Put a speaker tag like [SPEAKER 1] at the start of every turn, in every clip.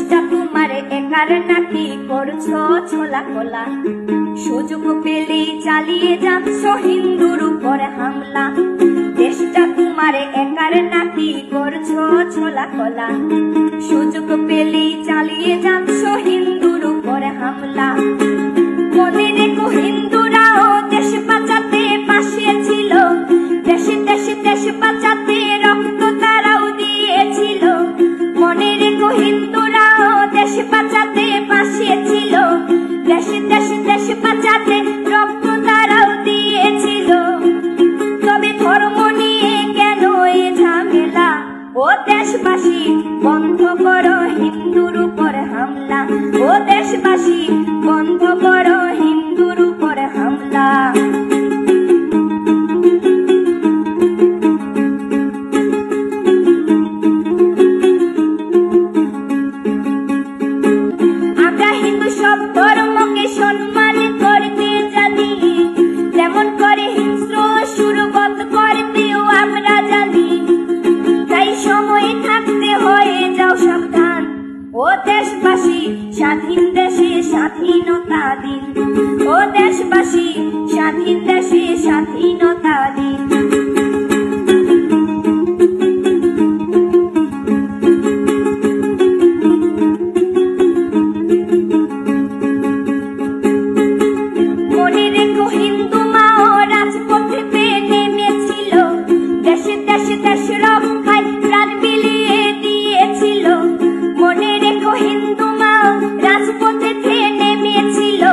[SPEAKER 1] দেশটা তোমার একার নাকি করছো ছোলা কোলা, সুযোগ পেলেই চালিয়ে যাচ্ছ হিন্দুর উপর হামলা। দেশটা তোমার একার নাকি করছো ছোলা কোলা, সুযোগ পেলেই চালিয়ে যাচ্ছ হিন্দুর উপর হামলা। মনে রেখো হিন্দুরাও দেশ বাঁচাতে পাশে ছিল, দেশে দেশে দেশ বাঁচাতে রক্ত তারাও দিয়েছিল। মনে রেখো হিন্দুরাও দেশ বাঁচাতে পাশে ছিল, দেশে দেশে দেশ বাঁচাতে রক্ত তারাও দিয়েছিল। তবে ধর্ম নিয়ে কেন এ ঝামেলা? ও দেশবাসী বন্ধ করো হিন্দুর উপর হামলা, ও দেশবাসী বন্ধ করো হিন্দুর উপর হামলা। আমরা হিন্দু সব ধর্মকে সম্মান করতে জানি, যেমন করে হিংস্র সুরবত করতেও আমরা জানি। তাই সময় থাকতে হয়ে যাও সাবধান, ও দেশবাসী স্বাধীন দেশে স্বাধীনতা দিন, ও দেশবাসী স্বাধীন দেশে স্বাধীনতা দিন। মনে রেখো হিন্দু মাও রাজপথে নেমেছিল, দেশে দেশে দেশ রক্ষায় প্রাণ বিলিয়ে দিয়েছিল। মনে রেখো হিন্দু মাও রাজপথে নেমেছিল,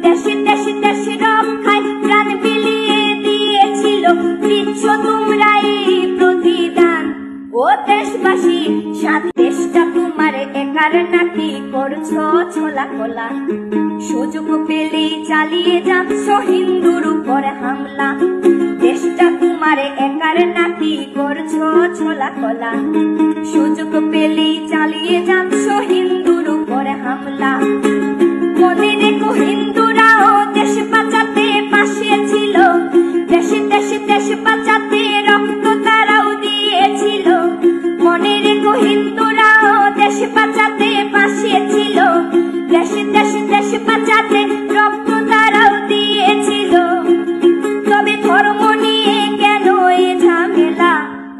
[SPEAKER 1] দেশে দেশে দেশ রক্ষায় প্রাণ বিলিয়ে দিয়েছিল। দিচ্ছ তোমরা এই প্রতিদান, ও দেশবাসী দেশটা তোমার একার নাকি করছো ছোলা কোলা, সুযোগ পেলেই চালিয়ে যাচ্ছ হিন্দুর উপর হামলা। দেশটা তোমার একার নাকি করছো ছোলা কোলা, সুযোগ পেলেই চালিয়ে যাচ্ছ হিন্দুর উপর হামলা। মনে রেখো হিন্দুরাও দেশ বাঁচাতে পাশে ছিল, দেশে দেশে দেশ বাঁচাতে রক্ত তারাও দিয়েছিল। মনে রেখো হিন্দুরাও দেশ বাঁচাতে পাশে ছিল, দেশে দেশে দেশ বাঁচাতে রক্ত তারাও দিয়েছিল। তবে ধর্ম নিয়ে কেন এ ঝামেলা?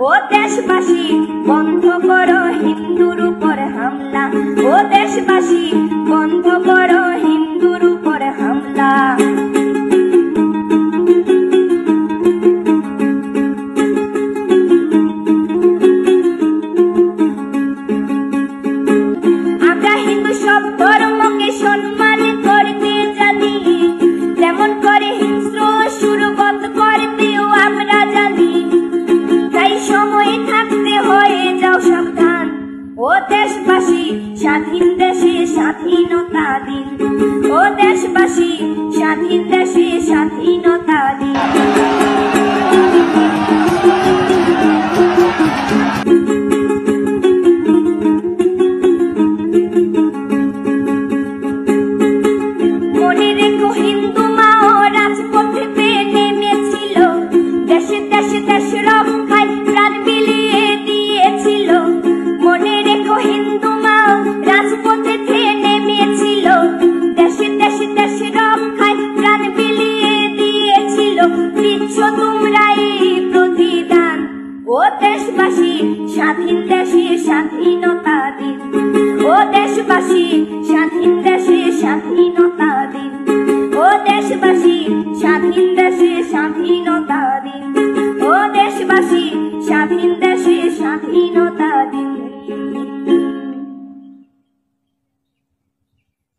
[SPEAKER 1] ও দেশবাসী বন্ধ করো হিন্দুর উপর হামলা, ও দেশবাসী বন্ধ করো হিন্দুর উপর হামলা। আমরা হিন্দু সব ধর্মকে সম্মান করতে জানি, যেমন করে হিংস্র সুরবত করতেও আমরা জানি। তাই সময় থাকতে হয়ে যাও সাবধান, ও দেশবাসী স্বাধীন দেশে স্বাধীনতা দিন, ও দেশবাসী স্বাধীন দেশে স্বাধীনতা দিন। মনে রেখো হিন্দু মাও রাজপথে নেমেছিল, দেশে দেশে দেশ রক্ষায় প্রাণ বিলিয়ে দিয়েছিল। মনে রেখো হিন্দু মাও রাজপথে নেমেছিল, দেশে দেশে দেশ রক্ষায় প্রাণ বিলিয়ে দিয়েছিল। দিচ্ছ তোমরা এই প্রতিদান, ও দেশবাসী স্বাধীন দেশে স্বাধীনতা দিন, ও দেশবাসী স্বাধীন দেশে স্বাধীনতা দিন, ও দেশবাসী